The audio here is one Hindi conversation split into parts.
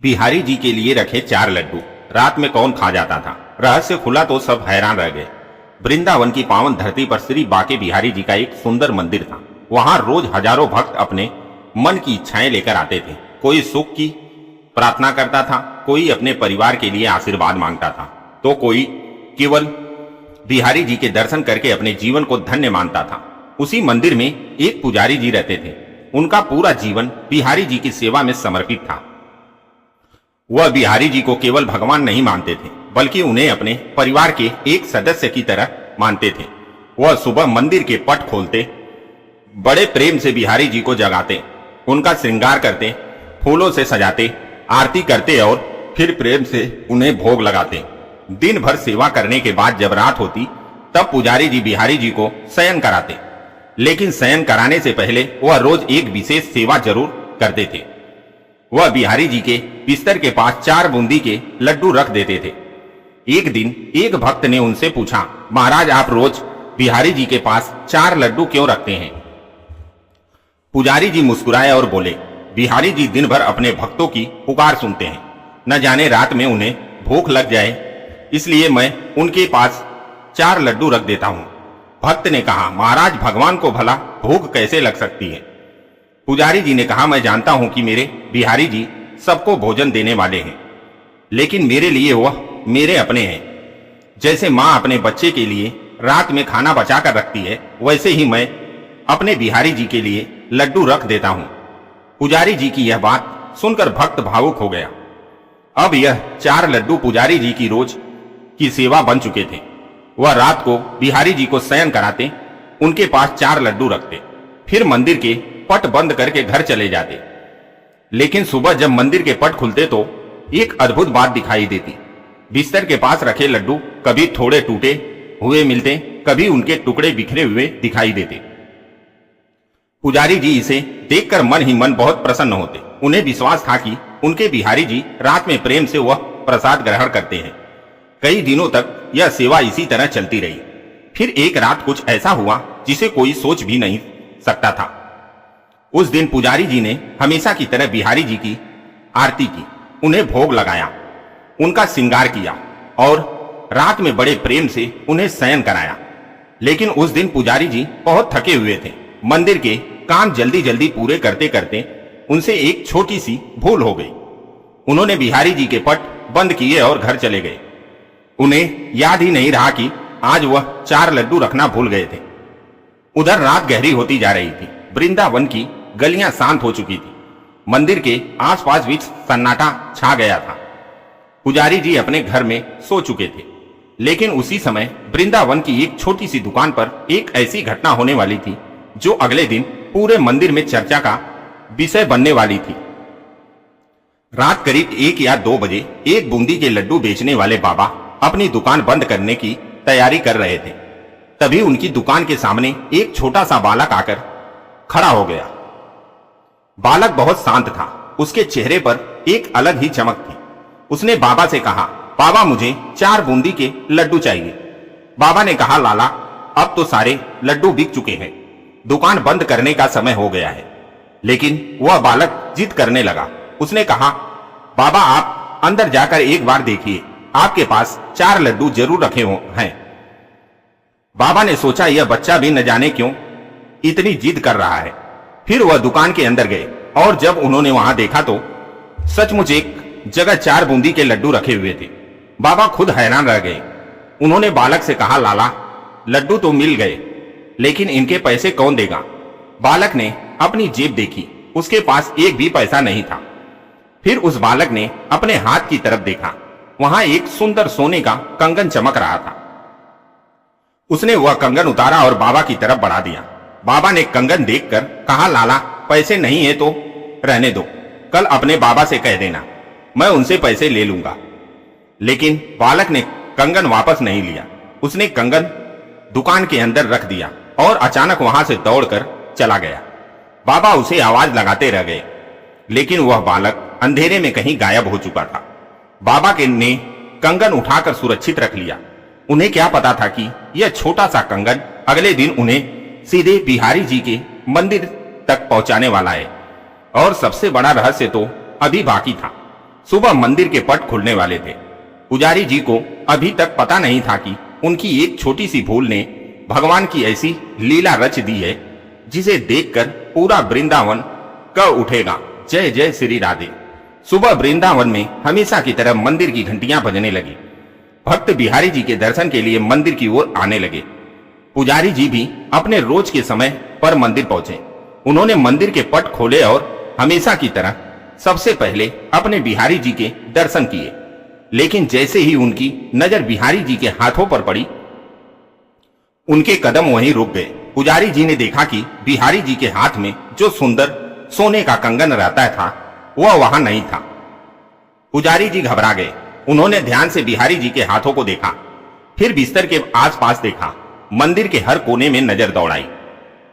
बिहारी जी के लिए रखे 4 लड्डू रात में कौन खा जाता था। रहस्य खुला तो सब हैरान रह गए। वृंदावन की पावन धरती पर श्री बांके बिहारी जी का एक सुंदर मंदिर था। वहां रोज हजारों भक्त अपने मन की इच्छाएं लेकर आते थे। कोई सुख की प्रार्थना करता था, कोई अपने परिवार के लिए आशीर्वाद मांगता था, तो कोई केवल बिहारी जी के दर्शन करके अपने जीवन को धन्य मानता था। उसी मंदिर में एक पुजारी जी रहते थे। उनका पूरा जीवन बिहारी जी की सेवा में समर्पित था। वह बिहारी जी को केवल भगवान नहीं मानते थे, बल्कि उन्हें अपने परिवार के एक सदस्य की तरह मानते थे। वह सुबह मंदिर के पट खोलते, बड़े प्रेम से बिहारी जी को जगाते, उनका श्रृंगार करते, फूलों से सजाते, आरती करते और फिर प्रेम से उन्हें भोग लगाते। दिन भर सेवा करने के बाद जब रात होती तब पुजारी जी बिहारी जी को शयन कराते। लेकिन शयन कराने से पहले वह रोज एक विशेष सेवा जरूर करते थे। वह बिहारी जी के बिस्तर के पास 4 बूंदी के लड्डू रख देते थे। एक दिन एक भक्त ने उनसे पूछा, महाराज आप रोज बिहारी जी के पास 4 लड्डू क्यों रखते हैं? पुजारी जी मुस्कुराए और बोले, बिहारी जी दिन भर अपने भक्तों की पुकार सुनते हैं। न जाने रात में उन्हें भूख लग जाए, इसलिए मैं उनके पास 4 लड्डू रख देता हूं। भक्त ने कहा, महाराज भगवान को भला भूख कैसे लग सकती है? पुजारी जी ने कहा, मैं जानता हूं कि मेरे बिहारी जी सबको भोजन देने वाले हैं, लेकिन मेरे लिए वह मेरे अपने हैं। जैसे मां अपने बच्चे के लिए रात में खाना बचाकर रखती है, वैसे ही मैं अपने बिहारी जी के लिए लड्डू रख देता हूं। पुजारी जी की यह बात सुनकर भक्त भावुक हो गया। अब यह 4 लड्डू पुजारी जी की रोज की सेवा बन चुके थे। वह रात को बिहारी जी को शयन कराते, उनके पास 4 लड्डू रखते, फिर मंदिर के पट बंद करके घर चले जाते। लेकिन सुबह जब मंदिर के पट खुलते तो एक अद्भुत बात दिखाई देती। बिस्तर के पास रखे लड्डू कभी थोड़े टूटे हुए मिलते, कभी उनके टुकड़े बिखरे हुए दिखाई देते। पुजारी जी इसे देखकर मन ही मन बहुत प्रसन्न होते। उन्हें विश्वास था कि उनके बिहारी जी रात में प्रेम से वह प्रसाद ग्रहण करते हैं। कई दिनों तक यह सेवा इसी तरह चलती रही। फिर एक रात कुछ ऐसा हुआ जिसे कोई सोच भी नहीं सकता था। उस दिन पुजारी जी ने हमेशा की तरह बिहारी जी की आरती की, उन्हें भोग लगाया, उनका श्रृंगार किया और रात में बड़े प्रेम से उन्हें शयन कराया। लेकिन उस दिन पुजारी जी बहुत थके हुए थे। मंदिर के काम जल्दी जल्दी पूरे करते करते उनसे एक छोटी सी भूल हो गई। उन्होंने बिहारी जी के पट बंद किए और घर चले गए। उन्हें याद ही नहीं रहा कि आज वह 4 लड्डू रखना भूल गए थे। उधर रात गहरी होती जा रही थी। वृंदावन की गलियां शांत हो चुकी थी। मंदिर के आसपास भी सन्नाटा छा गया था। पुजारी जी अपने घर में सो चुके थे। लेकिन उसी समय वृंदावन की एक छोटी सी दुकान पर एक ऐसी घटना होने वाली थी जो अगले दिन पूरे मंदिर में चर्चा का विषय बनने वाली थी। रात करीब 1 या 2 बजे एक बूंदी के लड्डू बेचने वाले बाबा अपनी दुकान बंद करने की तैयारी कर रहे थे। तभी उनकी दुकान के सामने एक छोटा सा बालक आकर खड़ा हो गया। बालक बहुत शांत था। उसके चेहरे पर एक अलग ही चमक थी। उसने बाबा से कहा, बाबा मुझे 4 बूंदी के लड्डू चाहिए। बाबा ने कहा, लाला अब तो सारे लड्डू बिक चुके हैं, दुकान बंद करने का समय हो गया है। लेकिन वह बालक जिद करने लगा। उसने कहा, बाबा आप अंदर जाकर एक बार देखिए, आपके पास 4 लड्डू जरूर रखे हैं। बाबा ने सोचा यह बच्चा भी न जाने क्यों इतनी जिद कर रहा है। फिर वह दुकान के अंदर गए और जब उन्होंने वहां देखा तो सचमुच एक जगह 4 बूंदी के लड्डू रखे हुए थे। बाबा खुद हैरान रह गए। उन्होंने बालक से कहा, लाला लड्डू तो मिल गए, लेकिन इनके पैसे कौन देगा? बालक ने अपनी जेब देखी, उसके पास एक भी पैसा नहीं था। फिर उस बालक ने अपने हाथ की तरफ देखा, वहां एक सुंदर सोने का कंगन चमक रहा था। उसने वह कंगन उतारा और बाबा की तरफ बढ़ा दिया। बाबा ने कंगन देखकर कहा, लाला पैसे नहीं है तो रहने दो, कल अपने बाबा से कह देना, मैं उनसे पैसे ले लूंगा। लेकिन बालक ने कंगन वापस नहीं लिया। उसने कंगन दुकान के अंदर रख दिया और अचानक वहां से दौड़कर चला गया। बाबा उसे आवाज लगाते रह गए, लेकिन वह बालक अंधेरे में कहीं गायब हो चुका था। बाबा ने कंगन उठाकर सुरक्षित रख लिया। उन्हें क्या पता था कि यह छोटा सा कंगन अगले दिन उन्हें सीधे बिहारी जी के मंदिर तक पहुंचाने वाला है। और सबसे बड़ा रहस्य तो अभी बाकी था। सुबह मंदिर के पट खुलने वाले थे। पुजारी जी को अभी तक पता नहीं था कि उनकी एक छोटी सी भूल ने भगवान की ऐसी लीला रच दी है जिसे देखकर पूरा वृंदावन कह उठेगा, जय जय श्री राधे। सुबह वृंदावन में हमेशा की तरह मंदिर की घंटियां बजने लगी। भक्त बिहारी जी के दर्शन के लिए मंदिर की ओर आने लगे। पुजारी जी भी अपने रोज के समय पर मंदिर पहुंचे। उन्होंने मंदिर के पट खोले और हमेशा की तरह सबसे पहले अपने बिहारी जी के दर्शन किए। लेकिन जैसे ही उनकी नजर बिहारी जी के हाथों पर पड़ी, उनके कदम वहीं रुक गए। पुजारी जी ने देखा कि बिहारी जी के हाथ में जो सुंदर सोने का कंगन रहता था वह वहां नहीं था। पुजारी जी घबरा गए। उन्होंने ध्यान से बिहारी जी के हाथों को देखा, फिर बिस्तर के आसपास देखा, मंदिर के हर कोने में नजर दौड़ाई,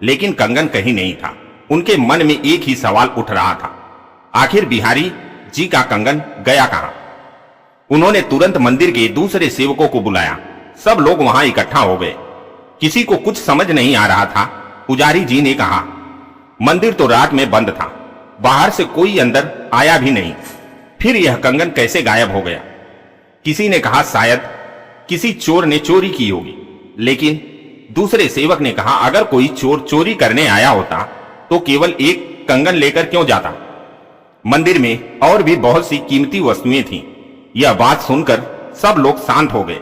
लेकिन कंगन कहीं नहीं था। उनके मन में एक ही सवाल उठ रहा था, आखिर बिहारी जी का कंगन गया कहां? उन्होंने तुरंत मंदिर के दूसरे सेवकों को बुलाया। सब लोग वहां इकट्ठा हो गए। किसी को कुछ समझ नहीं आ रहा था। पुजारी जी ने कहा, मंदिर तो रात में बंद था, बाहर से कोई अंदर आया भी नहीं, फिर यह कंगन कैसे गायब हो गया? किसी ने कहा शायद किसी चोर ने चोरी की होगी, लेकिन दूसरे सेवक ने कहा अगर कोई चोर चोरी करने आया होता तो केवल एक कंगन लेकर क्यों जाता? मंदिर में और भी बहुत सी कीमती वस्तुएं थीं। यह बात सुनकर सब लोग शांत हो गए।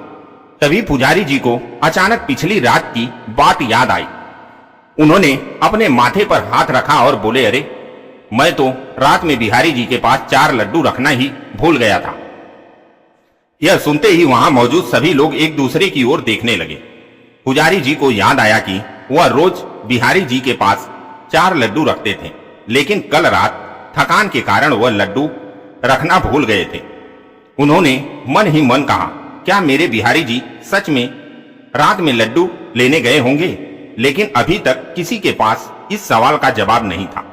तभी पुजारी जी को अचानक पिछली रात की बात याद आई। उन्होंने अपने माथे पर हाथ रखा और बोले, अरे मैं तो रात में बिहारी जी के पास 4 लड्डू रखना ही भूल गया था। यह सुनते ही वहां मौजूद सभी लोग एक दूसरे की ओर देखने लगे। पुजारी जी को याद आया कि वह रोज बिहारी जी के पास 4 लड्डू रखते थे, लेकिन कल रात थकान के कारण वह लड्डू रखना भूल गए थे। उन्होंने मन ही मन कहा, क्या मेरे बिहारी जी सच में रात में लड्डू लेने गए होंगे? लेकिन अभी तक किसी के पास इस सवाल का जवाब नहीं था।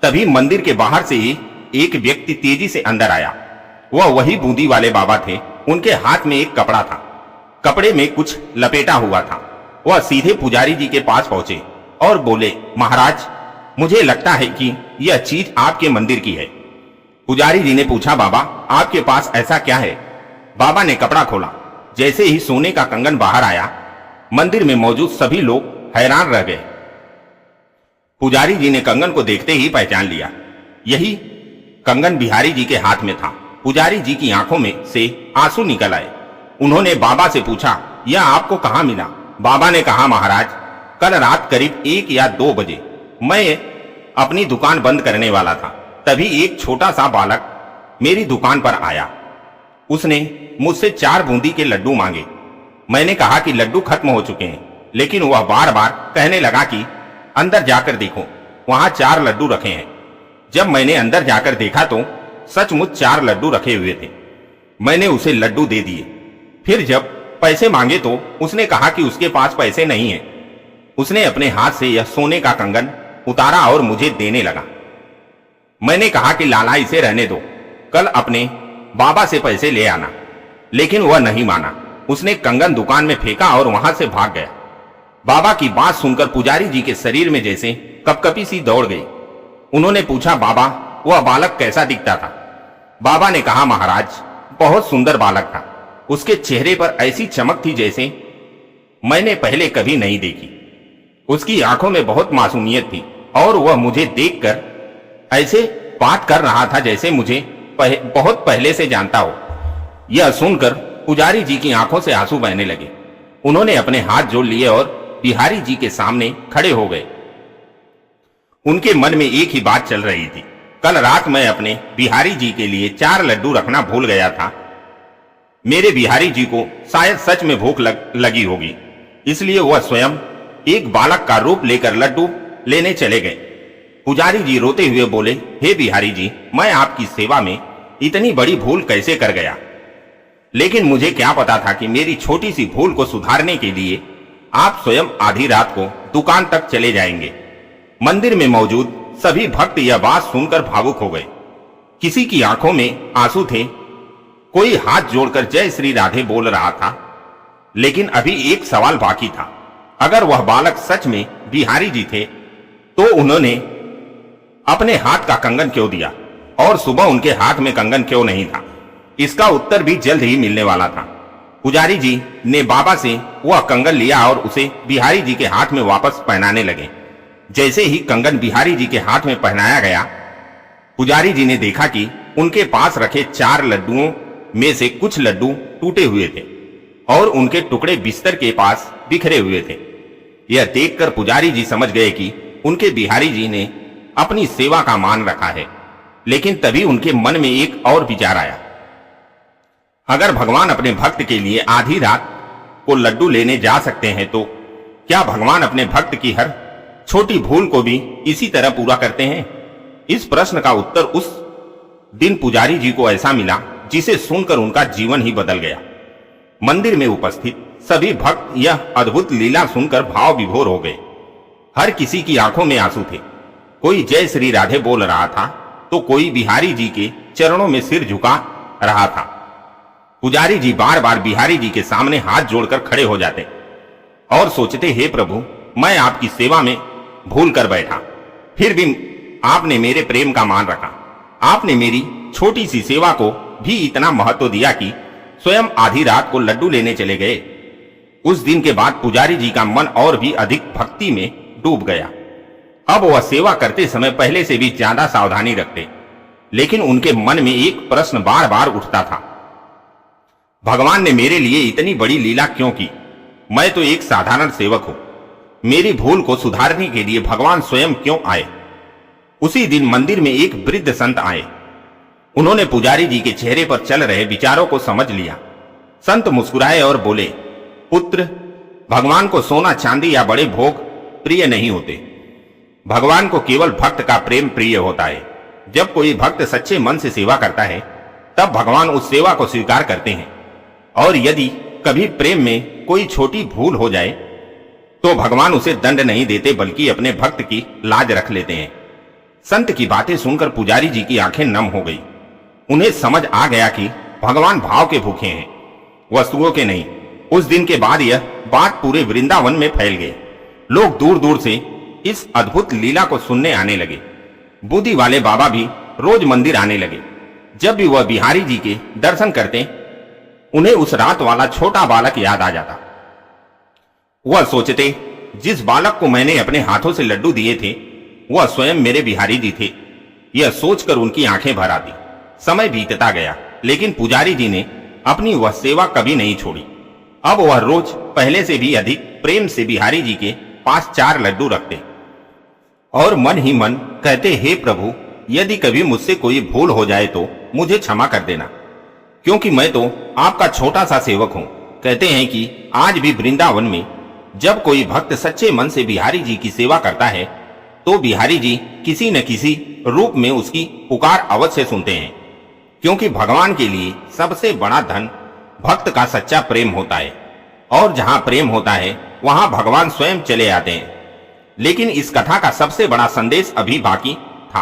तभी मंदिर के बाहर से ही एक व्यक्ति तेजी से अंदर आया। वह वही बूंदी वाले बाबा थे। उनके हाथ में एक कपड़ा था, कपड़े में कुछ लपेटा हुआ था। वह सीधे पुजारी जी के पास पहुंचे और बोले, महाराज मुझे लगता है कि यह चीज आपके मंदिर की है। पुजारी जी ने पूछा, बाबा आपके पास ऐसा क्या है? बाबा ने कपड़ा खोला। जैसे ही सोने का कंगन बाहर आया, मंदिर में मौजूद सभी लोग हैरान रह गए। पुजारी जी ने कंगन को देखते ही पहचान लिया। यही कंगन बिहारी जी के हाथ में था। पुजारी जी की आंखों में से आंसू निकल आए। उन्होंने बाबा से पूछा, यह आपको कहां मिला? बाबा ने कहा, महाराज कल रात करीब 1 या 2 बजे मैं अपनी दुकान बंद करने वाला था, तभी एक छोटा सा बालक मेरी दुकान पर आया। उसने मुझसे 4 बूंदी के लड्डू मांगे। मैंने कहा कि लड्डू खत्म हो चुके हैं, लेकिन वह बार बार कहने लगा कि अंदर जाकर देखो, वहां 4 लड्डू रखे हैं। जब मैंने अंदर जाकर देखा तो सचमुच 4 लड्डू रखे हुए थे। मैंने उसे लड्डू दे दिए। फिर जब पैसे मांगे तो उसने कहा कि उसके पास पैसे नहीं है। उसने अपने हाथ से यह सोने का कंगन उतारा और मुझे देने लगा। मैंने कहा कि लाला इसे रहने दो, कल अपने बाबा से पैसे ले आना, लेकिन वह नहीं माना। उसने कंगन दुकान में फेंका और वहां से भाग गया। बाबा की बात सुनकर पुजारी जी के शरीर में जैसे कपकपी सी दौड़ गई। उन्होंने पूछा, बाबा वह बालक कैसा दिखता था? बाबा ने कहा, महाराज बहुत सुंदर बालक था। उसके चेहरे पर ऐसी चमक थी जैसे मैंने पहले कभी नहीं देखी। उसकी आंखों में बहुत मासूमियत थी और वह मुझे देखकर ऐसे बात कर रहा था जैसे मुझे बहुत पहले से जानता हो। यह सुनकर पुजारी जी की आंखों से आंसू बहने लगे। उन्होंने अपने हाथ जोड़ लिए और बिहारी जी के सामने खड़े हो गए। उनके मन में एक ही बात चल रही थी, कल रात मैं अपने बिहारी जी के लिए 4 लड्डू रखना भूल गया था। मेरे बिहारी जी को शायद सच में भूख लगी होगी, इसलिए वह स्वयं एक बालक का रूप लेकर लड्डू लेने चले गए। पुजारी जी रोते हुए बोले, हे बिहारी जी, मैं आपकी सेवा में इतनी बड़ी भूल कैसे कर गया? लेकिन मुझे क्या पता था कि मेरी छोटी सी भूल को सुधारने के लिए आप स्वयं आधी रात को दुकान तक चले जाएंगे। मंदिर में मौजूद सभी भक्त यह बात सुनकर भावुक हो गए। किसी की आंखों में आंसू थे, कोई हाथ जोड़कर जय श्री राधे बोल रहा था। लेकिन अभी एक सवाल बाकी था, अगर वह बालक सच में बिहारी जी थे तो उन्होंने अपने हाथ का कंगन क्यों दिया? और सुबह उनके हाथ में कंगन क्यों नहीं था? इसका उत्तर भी जल्द ही मिलने वाला था। पुजारी जी ने बाबा से वह कंगन लिया और उसे बिहारी जी के हाथ में वापस पहनाने लगे। जैसे ही कंगन बिहारी जी के हाथ में पहनाया गया, पुजारी जी ने देखा कि उनके पास रखे 4 लड्डुओं में से कुछ लड्डू टूटे हुए थे और उनके टुकड़े बिस्तर के पास बिखरे हुए थे। यह देखकर पुजारी जी समझ गए कि उनके बिहारी जी ने अपनी सेवा का मान रखा है। लेकिन तभी उनके मन में एक और विचार आया। अगर भगवान अपने भक्त के लिए आधी रात को लड्डू लेने जा सकते हैं, तो क्या भगवान अपने भक्त की हर छोटी भूल को भी इसी तरह पूरा करते हैं? इस प्रश्न का उत्तर उस दिन पुजारी जी को ऐसा मिला जिसे सुनकर उनका जीवन ही बदल गया। मंदिर में उपस्थित सभी भक्त यह अद्भुत लीला सुनकर भाव विभोर हो गए। हर किसी की आंखों में आंसू थे। कोई जय श्री राधे बोल रहा था, तो कोई बिहारी जी के चरणों में सिर झुका रहा था। पुजारी जी बार बार बिहारी जी के सामने हाथ जोड़कर खड़े हो जाते और सोचते, हे प्रभु, मैं आपकी सेवा में भूल कर बैठा, फिर भी आपने मेरे प्रेम का मान रखा। आपने मेरी छोटी सी सेवा को भी इतना महत्व दिया कि स्वयं आधी रात को लड्डू लेने चले गए। उस दिन के बाद पुजारी जी का मन और भी अधिक भक्ति में डूब गया। अब वह सेवा करते समय पहले से भी ज्यादा सावधानी रखते, लेकिन उनके मन में एक प्रश्न बार बार उठता था, भगवान ने मेरे लिए इतनी बड़ी लीला क्यों की? मैं तो एक साधारण सेवक हूं। मेरी भूल को सुधारने के लिए भगवान स्वयं क्यों आए? उसी दिन मंदिर में एक वृद्ध संत आए। उन्होंने पुजारी जी के चेहरे पर चल रहे विचारों को समझ लिया। संत मुस्कुराए और बोले, पुत्र, भगवान को सोना चांदी या बड़े भोग प्रिय नहीं होते। भगवान को केवल भक्त का प्रेम प्रिय होता है। जब कोई भक्त सच्चे मन से सेवा करता है, तब भगवान उस सेवा को स्वीकार करते हैं। और यदि कभी प्रेम में कोई छोटी भूल हो जाए, तो भगवान उसे दंड नहीं देते, बल्कि अपने भक्त की लाज रख लेते हैं। संत की बातें सुनकर पुजारी जी की आंखें नम हो गई। उन्हें समझ आ गया कि भगवान भाव के भूखे हैं, वस्तुओं के नहीं। उस दिन के बाद यह बात पूरे वृंदावन में फैल गई। लोग दूर दूर से इस अद्भुत लीला को सुनने आने लगे। बुद्धि वाले बाबा भी रोज मंदिर आने लगे। जब भी वह बिहारी जी के दर्शन करते, उन्हें उस रात वाला छोटा बालक याद आ जाता। वह सोचते, जिस बालक को मैंने अपने हाथों से लड्डू दिए थे, वह स्वयं मेरे बिहारी जी थे। यह सोचकर उनकी आंखें भर आती। समय बीतता गया, लेकिन पुजारी जी ने अपनी वह सेवा कभी नहीं छोड़ी। अब वह रोज पहले से भी अधिक प्रेम से बिहारी जी के पास 4 लड्डू रखते और मन ही मन कहते, हे प्रभु, यदि कभी मुझसे कोई भूल हो जाए तो मुझे क्षमा कर देना, क्योंकि मैं तो आपका छोटा सा सेवक हूं। कहते हैं कि आज भी वृंदावन में जब कोई भक्त सच्चे मन से बिहारी जी की सेवा करता है, तो बिहारी जी किसी न किसी रूप में उसकी पुकार अवश्य सुनते हैं, क्योंकि भगवान के लिए सबसे बड़ा धन भक्त का सच्चा प्रेम होता है। और जहां प्रेम होता है, वहां भगवान स्वयं चले आते हैं। लेकिन इस कथा का सबसे बड़ा संदेश अभी बाकी था।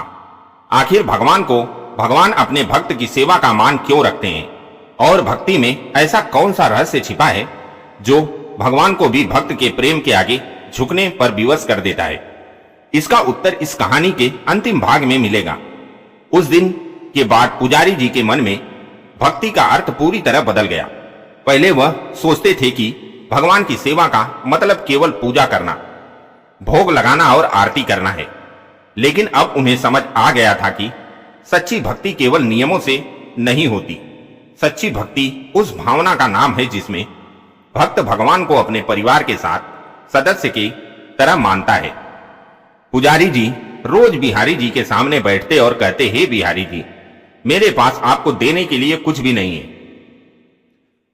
आखिर भगवान अपने भक्त की सेवा का मान क्यों रखते हैं? और भक्ति में ऐसा कौन सा रहस्य छिपा है जो भगवान को भी भक्त के प्रेम के आगे झुकने पर विवश कर देता है? इसका उत्तर इस कहानी के अंतिम भाग में मिलेगा। उस दिन के बाद पुजारी जी के मन में भक्ति का अर्थ पूरी तरह बदल गया। पहले वह सोचते थे कि भगवान की सेवा का मतलब केवल पूजा करना, भोग लगाना और आरती करना है। लेकिन अब उन्हें समझ आ गया था कि सच्ची भक्ति केवल नियमों से नहीं होती। सच्ची भक्ति उस भावना का नाम है जिसमें भक्त भगवान को अपने परिवार के साथ सदस्य की तरह मानता है। पुजारी जी रोज बिहारी जी के सामने बैठते और कहते, हे बिहारी जी, मेरे पास आपको देने के लिए कुछ भी नहीं है।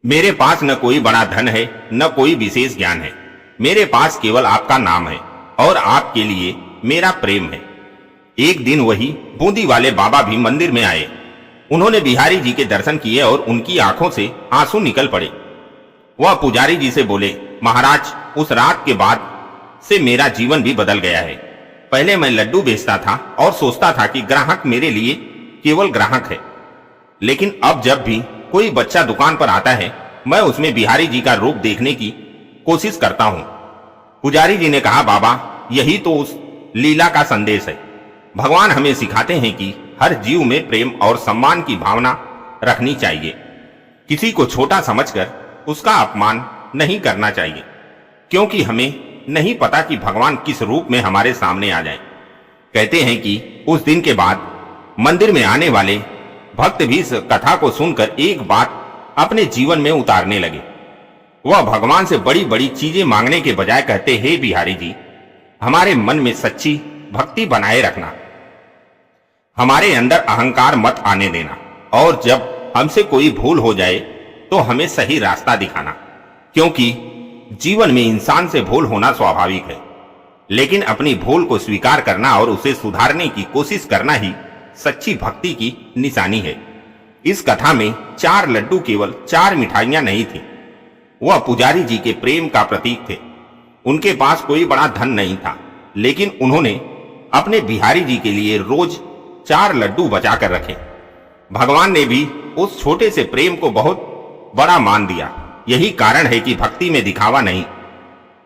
मेरे पास न कोई बड़ा धन है, न कोई विशेष ज्ञान है। मेरे पास केवल आपका नाम है और आपके लिए मेरा प्रेम है। एक दिन वही बूंदी वाले बाबा भी मंदिर में आए। उन्होंने बिहारी जी के दर्शन किए और उनकी आंखों से आंसू निकल पड़े। वह पुजारी जी से बोले, महाराज, उस रात के बाद से मेरा जीवन भी बदल गया है। पहले मैं लड्डू बेचता था और सोचता था कि ग्राहक मेरे लिए केवल ग्राहक है, लेकिन अब जब भी कोई बच्चा दुकान पर आता है, मैं उसमें बिहारी जी का रूप देखने की कोशिश करता हूं। पुजारी जी ने कहा, बाबा, यही तो उस लीला का संदेश है। भगवान हमें सिखाते हैं कि हर जीव में प्रेम और सम्मान की भावना रखनी चाहिए। किसी को छोटा समझकर उसका अपमान नहीं करना चाहिए, क्योंकि हमें नहीं पता कि भगवान किस रूप में हमारे सामने आ जाए। कहते हैं कि उस दिन के बाद मंदिर में आने वाले भक्त भी इस कथा को सुनकर एक बात अपने जीवन में उतारने लगे। वह भगवान से बड़ी बड़ी चीजें मांगने के बजाय कहते, हे बिहारी जी, हमारे मन में सच्ची भक्ति बनाए रखना, हमारे अंदर अहंकार मत आने देना, और जब हमसे कोई भूल हो जाए तो हमें सही रास्ता दिखाना, क्योंकि जीवन में इंसान से भूल होना स्वाभाविक है, लेकिन अपनी भूल को स्वीकार करना और उसे सुधारने की कोशिश करना ही सच्ची भक्ति की निशानी है। इस कथा में 4 लड्डू केवल 4 मिठाइयां नहीं थी, वह पुजारी जी के प्रेम का प्रतीक थे। उनके पास कोई बड़ा धन नहीं था, लेकिन उन्होंने अपने बिहारी जी के लिए रोज 4 लड्डू बचा कर रखे। भगवान ने भी उस छोटे से प्रेम को बहुत बड़ा मान दिया। यही कारण है कि भक्ति में दिखावा नहीं,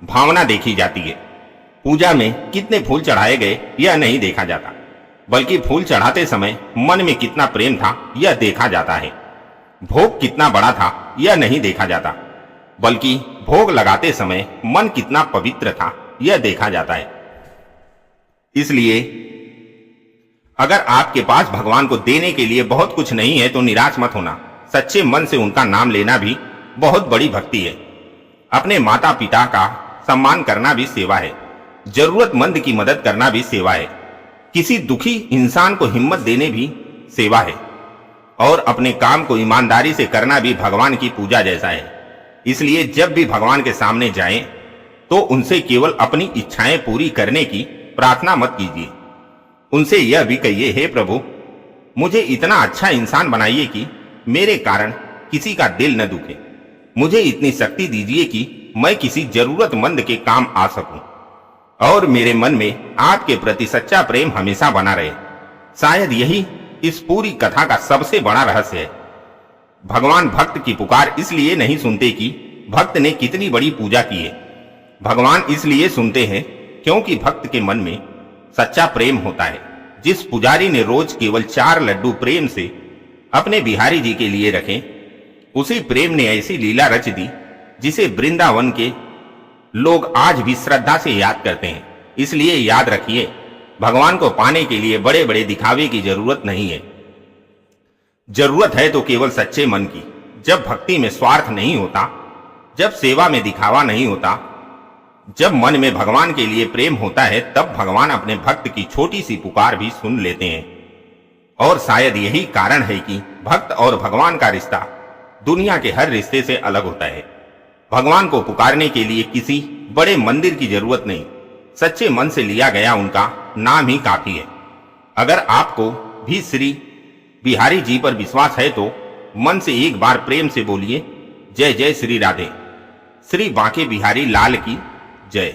भावना देखी जाती है। पूजा में कितने फूल चढ़ाए गए यह नहीं देखा जाता, बल्कि फूल चढ़ाते समय मन में कितना प्रेम था यह देखा जाता है। भोग कितना बड़ा था यह नहीं देखा जाता, बल्कि भोग लगाते समय मन कितना पवित्र था यह देखा जाता है। इसलिए अगर आपके पास भगवान को देने के लिए बहुत कुछ नहीं है तो निराश मत होना। सच्चे मन से उनका नाम लेना भी बहुत बड़ी भक्ति है। अपने माता पिता का सम्मान करना भी सेवा है। जरूरतमंद की मदद करना भी सेवा है। किसी दुखी इंसान को हिम्मत देने भी सेवा है, और अपने काम को ईमानदारी से करना भी भगवान की पूजा जैसा है। इसलिए जब भी भगवान के सामने जाएं तो उनसे केवल अपनी इच्छाएं पूरी करने की प्रार्थना मत कीजिए। उनसे यह भी कहिए, हे प्रभु, मुझे इतना अच्छा इंसान बनाइए कि मेरे कारण किसी का दिल न दुखे। मुझे इतनी शक्ति दीजिए कि मैं किसी जरूरतमंद के काम आ सकूं, और मेरे मन में आपके प्रति सच्चा प्रेम हमेशा बना रहे। शायद यही इस पूरी कथा का सबसे बड़ा रहस्य है। भगवान भक्त की पुकार इसलिए नहीं सुनते कि भक्त ने कितनी बड़ी पूजा की है। भगवान इसलिए सुनते हैं क्योंकि भक्त के मन में सच्चा प्रेम होता है। जिस पुजारी ने रोज केवल 4 लड्डू प्रेम से अपने बिहारी जी के लिए रखे, उसी प्रेम ने ऐसी लीला रच दी जिसे वृंदावन के लोग आज भी श्रद्धा से याद करते हैं। इसलिए याद रखिए, भगवान को पाने के लिए बड़े बड़े दिखावे की जरूरत नहीं है। जरूरत है तो केवल सच्चे मन की। जब भक्ति में स्वार्थ नहीं होता, जब सेवा में दिखावा नहीं होता, जब मन में भगवान के लिए प्रेम होता है, तब भगवान अपने भक्त की छोटी सी पुकार भी सुन लेते हैं। और शायद यही कारण है कि भक्त और भगवान का रिश्ता दुनिया के हर रिश्ते से अलग होता है। भगवान को पुकारने के लिए किसी बड़े मंदिर की जरूरत नहीं, सच्चे मन से लिया गया उनका नाम ही काफी है। अगर आपको भी श्री बिहारी जी पर विश्वास है तो मन से एक बार प्रेम से बोलिए, जय जय श्री राधे। श्री बांके बिहारी लाल की जय।